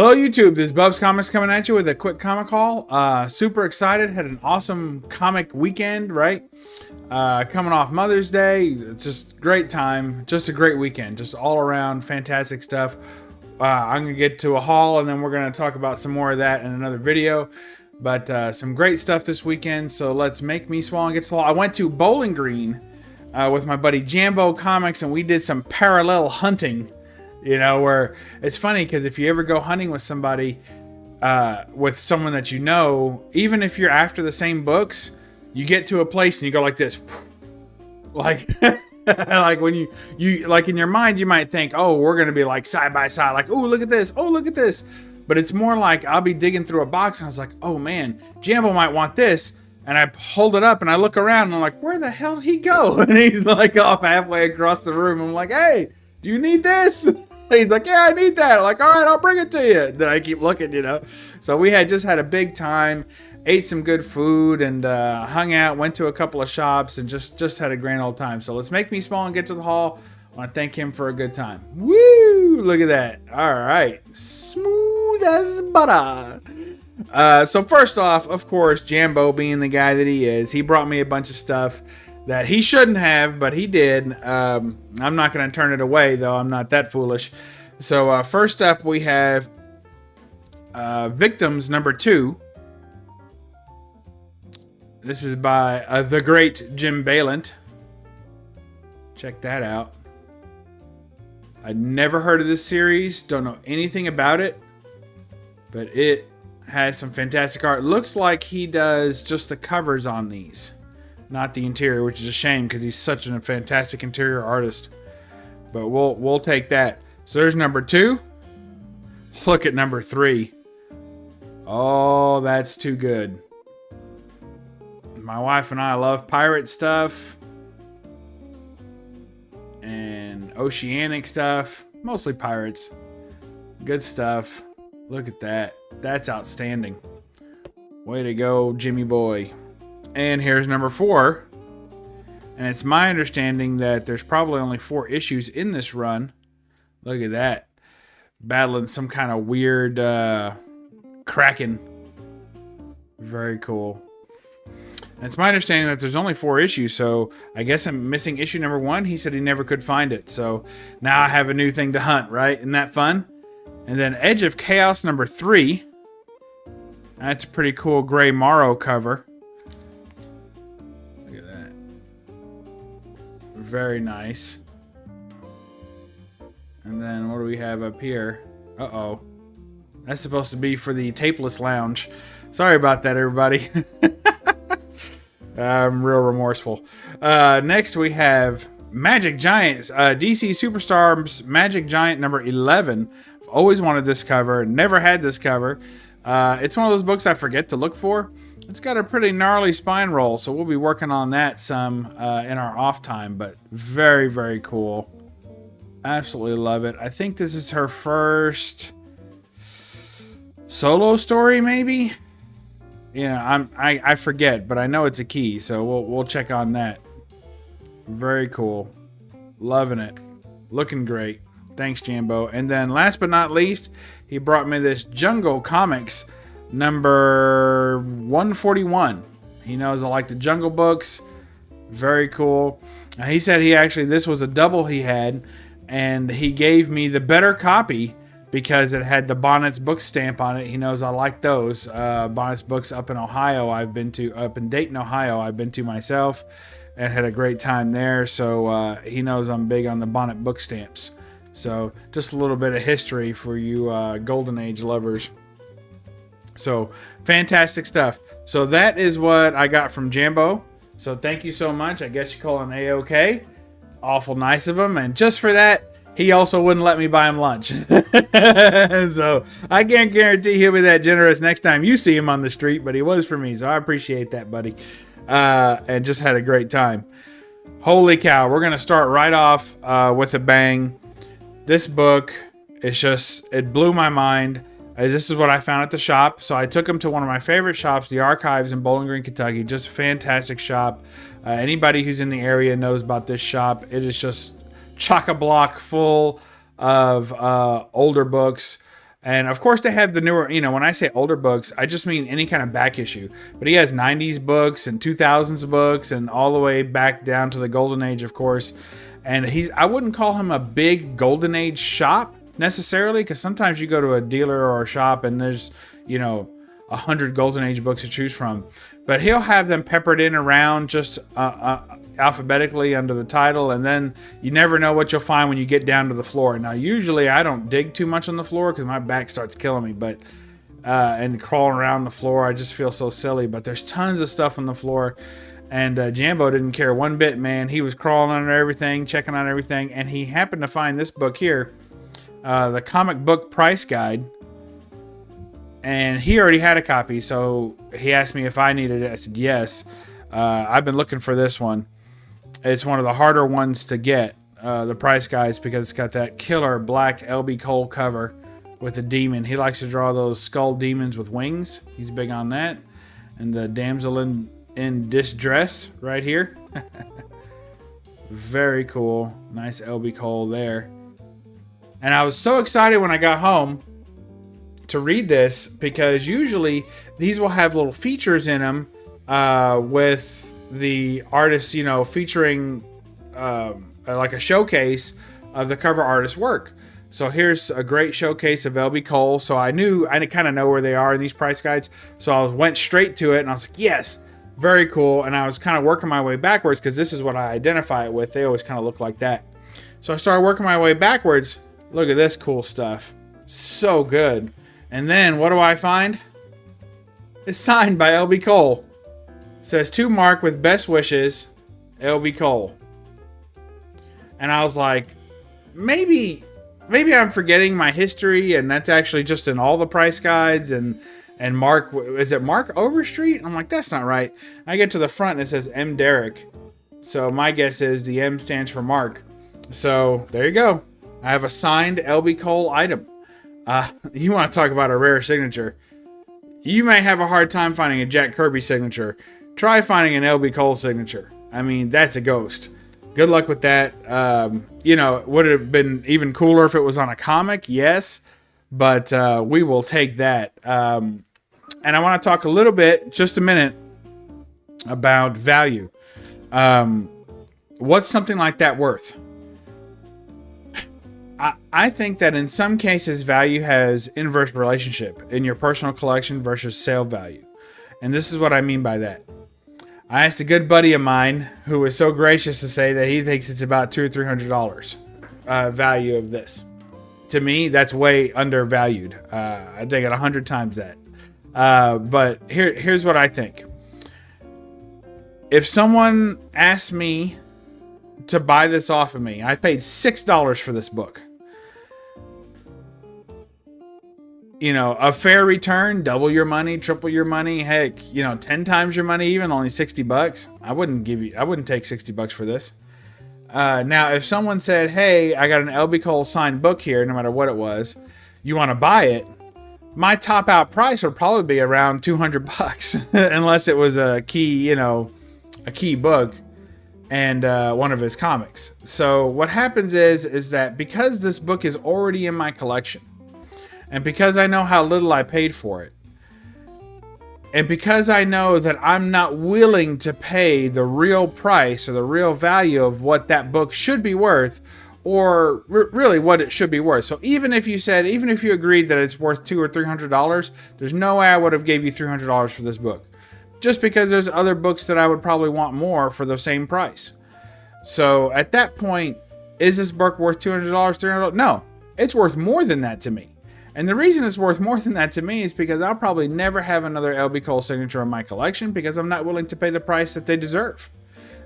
Hello YouTube, this is BUB'S Comics coming at you with a quick comic haul. Super excited, had an awesome comic weekend, right? Coming off Mother's Day, it's just great time, just a great weekend, just all around fantastic stuff. I'm gonna get to a haul and then we're gonna talk about some more of that in another video. But some great stuff this weekend, so let's make me small and get to the haul. I went to Bowling Green with my buddy Jambo Comics and we did some parallel hunting. You know, where it's funny because if you ever go hunting with somebody, with someone that you know, even if you're after the same books, you get to a place and you go like this, like, like when you like in your mind, you might think, oh, we're going to be like side by side, like, oh, look at this. Oh, look at this. But it's more like I'll be digging through a box and I was like, oh man, Jambo might want this. And I hold it up and I look around and I'm like, where the hell did he go? And he's like off halfway across the room. I'm like, hey, do you need this? He's like, yeah, I need that. I'm like, all right, I'll bring it to you. Then I keep looking, you know. So we had just had a big time, ate some good food, and hung out, went to a couple of shops, and just had a grand old time. So let's make me small and get to the haul. I want to thank him for a good time. Woo! Look at that. All right. Smooth as butter. So first off, of course, Jambo being the guy that he is, he brought me a bunch of stuff that he shouldn't have, but he did. I'm not going to turn it away, though. I'm not that foolish. So first up, we have Victims #2. This is by the great Jim Balent. Check that out. I'd never heard of this series. Don't know anything about it. But it has some fantastic art. Looks like he does just the covers on these, not the interior, which is a shame because he's such a fantastic interior artist. But we'll take that. So there's #2. Look at #3. Oh, that's too good. My wife and I love pirate stuff and oceanic stuff, mostly pirates. Good stuff. Look at that. That's outstanding. Way to go, Jimmy boy. And here's #4. And it's my understanding that there's probably only 4 issues in this run. Look at that. Battling some kind of weird kraken. Very cool. And it's my understanding that there's only 4 issues, so I guess I'm missing issue #1. He said he never could find it. So now I have a new thing to hunt, right? Isn't that fun? And then Edge of Chaos #3. That's a pretty cool Gray Morrow cover. Look at that. Very nice. And then what do we have up here? Uh-oh. That's supposed to be for the Tapeless Lounge. Sorry about that, everybody. I'm real remorseful. Next we have Magic Giants. DC Superstars Magic Giant #11. I've always wanted this cover. Never had this cover. It's one of those books I forget to look for. It's got a pretty gnarly spine roll, so we'll be working on that some in our off time, but very, very cool. Absolutely love it. I think this is her first solo story, maybe? Yeah, I forget, but I know it's a key, so we'll check on that. Very cool. Loving it. Looking great. Thanks, Jambo. And then last but not least, he brought me this Jungle Comics #141. He knows I like the Jungle books. Very cool. He said this was a double he had, and he gave me the better copy because it had the Bonnet's book stamp on it. He knows I like those. Bonnet's books up in Ohio, up in Dayton, Ohio, I've been to myself and had a great time there. So he knows I'm big on the Bonnet book stamps. So just a little bit of history for you Golden Age lovers. So fantastic stuff. So that is what I got from Jambo. So thank you so much. I guess you call him A-OK. Awful nice of him. And just for that, he also wouldn't let me buy him lunch. So I can't guarantee he'll be that generous next time you see him on the street, but he was for me. So I appreciate that, buddy. And just had a great time. Holy cow. We're going to start right off with a bang. This book is just, it blew my mind. This is what I found at the shop. So I took him to one of my favorite shops, the Archives in Bowling Green, Kentucky. Just a fantastic shop. Anybody who's in the area knows about this shop. It is just chock-a-block full of older books And of course, they have the newer, when I say older books, I just mean any kind of back issue. But he has 90s books and 2000s books and all the way back down to the Golden Age, of course. And I wouldn't call him a big Golden Age shop necessarily, because sometimes you go to a dealer or a shop and there's, 100 Golden Age books to choose from. But he'll have them peppered in around just alphabetically under the title, and then you never know what you'll find when you get down to the floor. Now, usually I don't dig too much on the floor because my back starts killing me, but and crawling around the floor, I just feel so silly. But there's tons of stuff on the floor, and Jambo didn't care one bit, man. He was crawling under everything, checking on everything, and he happened to find this book here, the Comic Book Price Guide. And he already had a copy, so he asked me if I needed it. I said yes. I've been looking for this one. It's one of the harder ones to get, the price guides, because it's got that killer black LB Cole cover with a demon. He likes to draw those skull demons with wings. He's big on that. And the damsel in distress right here. Very cool. Nice LB Cole there. And I was so excited when I got home to read this, because usually these will have little features in them with the artist, featuring like a showcase of the cover artist's work. So here's a great showcase of LB Cole. So I kind of know where they are in these price guides. So I went straight to it and I was like, yes, very cool. And I was kind of working my way backwards because this is what I identify it with. They always kind of look like that. So I started working my way backwards. Look at this cool stuff. So good. And then what do I find? It's signed by LB Cole. It says, to Mark with best wishes, LB Cole. And I was like, maybe I'm forgetting my history, and that's actually just in all the price guides. And Mark, is it Mark Overstreet? I'm like, that's not right. I get to the front and it says M. Derrick. So my guess is the M stands for Mark. So there you go. I have a signed LB Cole item. You want to talk about a rare signature. You may have a hard time finding a Jack Kirby signature. Try finding an LB Cole signature. I mean, that's a ghost. Good luck with that. Would it have been even cooler if it was on a comic? Yes. But we will take that. And I want to talk a little bit, just a minute, about value. What's something like that worth? I think that in some cases, value has inverse relationship in your personal collection versus sale value. And this is what I mean by that. I asked a good buddy of mine who was so gracious to say that he thinks it's about $200 or $300 value of this. To me, that's way undervalued. I think it 100 times that. But here's what I think. If someone asked me to buy this off of me, I paid $6 for this book. A fair return, double your money, triple your money, heck, 10 times your money, even only $60. I wouldn't take $60 for this. Now, if someone said, hey, I got an LB Cole signed book here, no matter what it was, you want to buy it, my top out price would probably be around $200 unless it was a key book and one of his comics. So what happens is that because this book is already in my collection, and because I know how little I paid for it, and because I know that I'm not willing to pay the real price or the real value of what that book should be worth, or really what it should be worth. So even if you agreed that it's worth $200 or $300, there's no way I would have gave you $300 for this book. Just because there's other books that I would probably want more for the same price. So at that point, is this book worth $200, $300? No, it's worth more than that to me. And the reason it's worth more than that to me is because I'll probably never have another LB Cole signature in my collection because I'm not willing to pay the price that they deserve.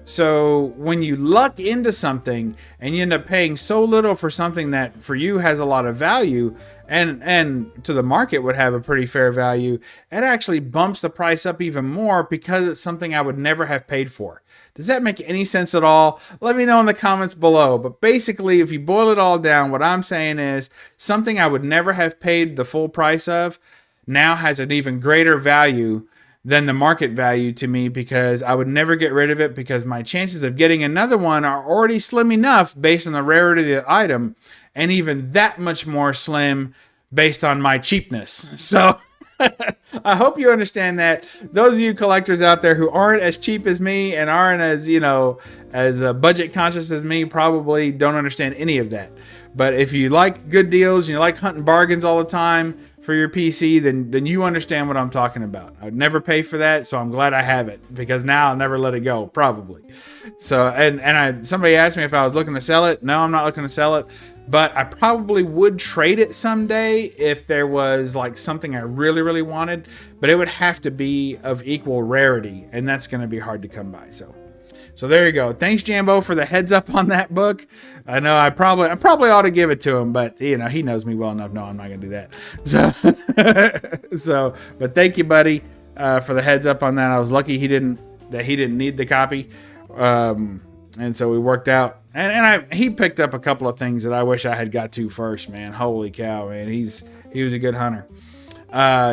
So when you luck into something and you end up paying so little for something that for you has a lot of value and to the market would have a pretty fair value, it actually bumps the price up even more because it's something I would never have paid for. Does that make any sense at all? Let me know in the comments below. But basically, if you boil it all down, what I'm saying is something I would never have paid the full price of now has an even greater value than the market value to me because I would never get rid of it because my chances of getting another one are already slim enough based on the rarity of the item, and even that much more slim based on my cheapness. So I hope you understand that. Those of you collectors out there who aren't as cheap as me and aren't as, as budget conscious as me probably don't understand any of that. But if you like good deals and you like hunting bargains all the time for your PC, then you understand what I'm talking about. I'd never pay for that, so I'm glad I have it, because now I'll never let it go, probably. So, somebody asked me if I was looking to sell it. No, I'm not looking to sell it, but I probably would trade it someday if there was like something I really, really wanted, but it would have to be of equal rarity, and that's going to be hard to come by. So there you go. Thanks, Jambo, for the heads up on that book. I know I probably ought to give it to him, but he knows me well enough. No, I'm not gonna do that. But thank you, buddy, for the heads up on that. I was lucky he didn't need the copy, and so we worked out. And he picked up a couple of things that I wish I had got to first. Man, holy cow, man, he was a good hunter.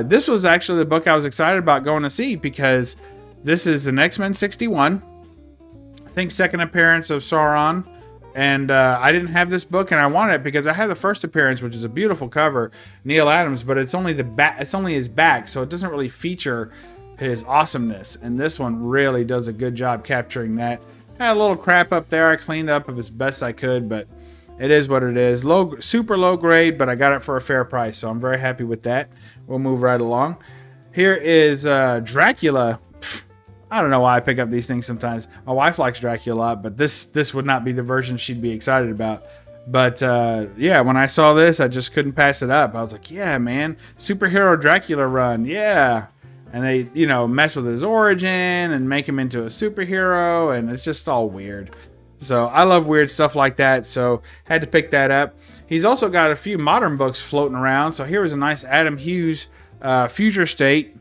This was actually the book I was excited about going to see, because this is an X-Men 61. I think second appearance of Sauron, and I didn't have this book, and I wanted it because I had the first appearance, which is a beautiful cover, Neil Adams, but it's only the back. It's only his back, so it doesn't really feature his awesomeness. And this one really does a good job capturing that. Had a little crap up there. I cleaned up as best I could, but it is what it is. Super low grade, but I got it for a fair price, so I'm very happy with that. We'll move right along. Here is Dracula. I don't know why I pick up these things sometimes. My wife likes Dracula a lot, but this would not be the version she'd be excited about. But yeah, when I saw this, I just couldn't pass it up. I was like, yeah, man, superhero Dracula run, yeah. And they, mess with his origin and make him into a superhero, and it's just all weird. So I love weird stuff like that, so had to pick that up. He's also got a few modern books floating around. So here was a nice Adam Hughes Future State.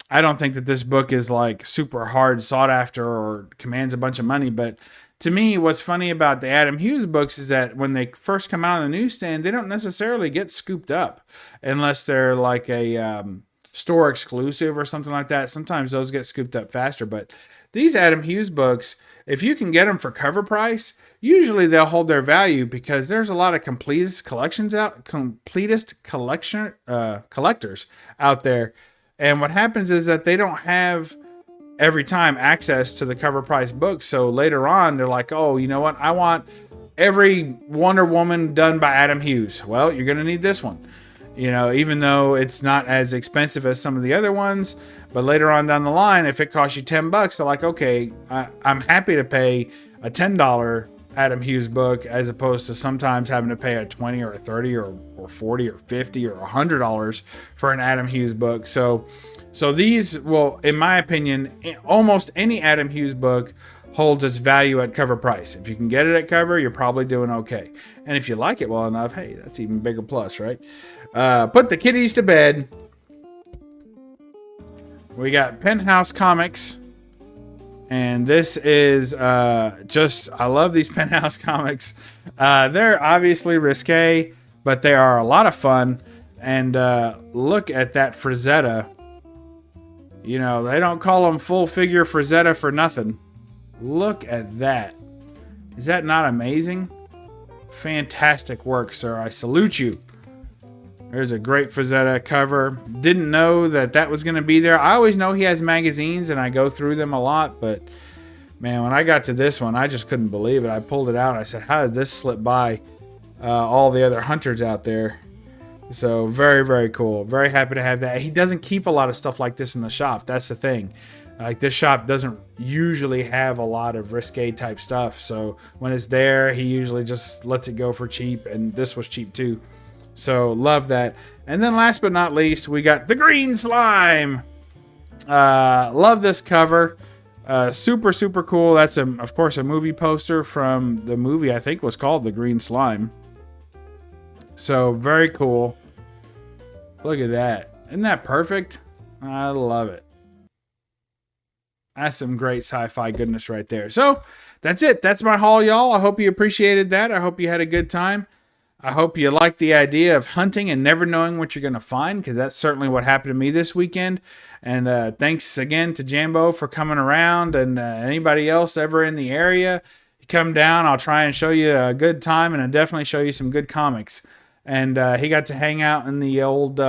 I don't think that this book is like super hard sought after or commands a bunch of money, but to me, what's funny about the Adam Hughes books is that when they first come out on the newsstand, they don't necessarily get scooped up unless they're like a store exclusive or something like that. Sometimes those get scooped up faster, but these Adam Hughes books, if you can get them for cover price, usually they'll hold their value, because there's a lot of completist collectors out there. And what happens is that they don't have every time access to the cover price books. So later on, they're like, oh, you know what? I want every Wonder Woman done by Adam Hughes. Well, you're going to need this one. Even though it's not as expensive as some of the other ones. But later on down the line, if it costs you $10, they're like, okay, I'm happy to pay a $10 Adam Hughes book, as opposed to sometimes having to pay a $20 or a $30 or $40 or $50 or $100 for an Adam Hughes book. So these, well, in my opinion, almost any Adam Hughes book holds its value at cover price. If you can get it at cover, you're probably doing okay. And if you like it well enough, hey, that's even bigger plus, right? Put the kiddies to bed. We got Penthouse Comics. And this is I love these Penthouse Comics. They're obviously risque, but they are a lot of fun. And look at that Frazetta. They don't call them full figure Frazetta for nothing. Look at that. Is that not amazing? Fantastic work, sir. I salute you. There's a great Frazetta cover. Didn't know that was going to be there. I always know he has magazines, and I go through them a lot. But, man, when I got to this one, I just couldn't believe it. I pulled it out, and I said, how did this slip by all the other hunters out there? So, very, very cool. Very happy to have that. He doesn't keep a lot of stuff like this in the shop. That's the thing. Like, this shop doesn't usually have a lot of risque type stuff. So, when it's there, he usually just lets it go for cheap. And this was cheap, too. So, love that. And then last but not least, we got the Green Slime. Love this cover. Super, super cool. That's, of course, a movie poster from the movie I think was called The Green Slime. So, very cool. Look at that. Isn't that perfect? I love it. That's some great sci-fi goodness right there. So, that's it. That's my haul, y'all. I hope you appreciated that. I hope you had a good time. I hope you like the idea of hunting and never knowing what you're going to find, because that's certainly what happened to me this weekend. And thanks again to Jambo for coming around, and anybody else ever in the area. You come down, I'll try and show you a good time, and I'll definitely show you some good comics. and he got to hang out in the old.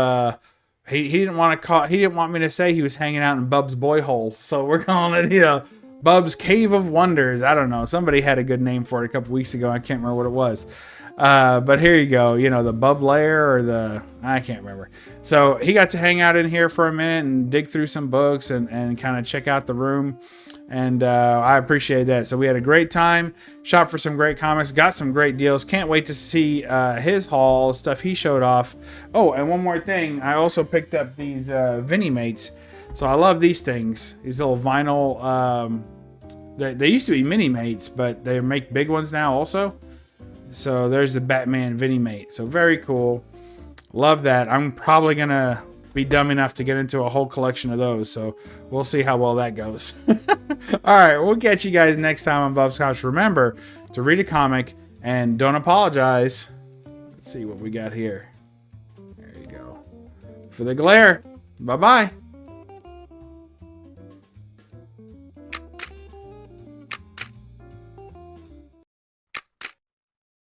He didn't want to call. He didn't want me to say he was hanging out in Bub's boy hole, so we're calling it, Bub's Cave of Wonders. I don't know. Somebody had a good name for it a couple weeks ago. I can't remember what it was. But here you go. The Bub Lair or I can't remember. So he got to hang out in here for a minute and dig through some books and kind of check out the room. And I appreciate that. So we had a great time, shopped for some great comics, got some great deals. Can't wait to see his haul, stuff he showed off. Oh, and one more thing. I also picked up these Vinnie Mates. So I love these things. These little vinyl. They used to be mini mates, but they make big ones now also. So there's the Batman Vinnie Mate. So very cool. Love that. I'm probably going to be dumb enough to get into a whole collection of those. So we'll see how well that goes. All right. We'll catch you guys next time on BUB'S Couch. Remember to read a comic and don't apologize. Let's see what we got here. There you go. For the glare. Bye-bye.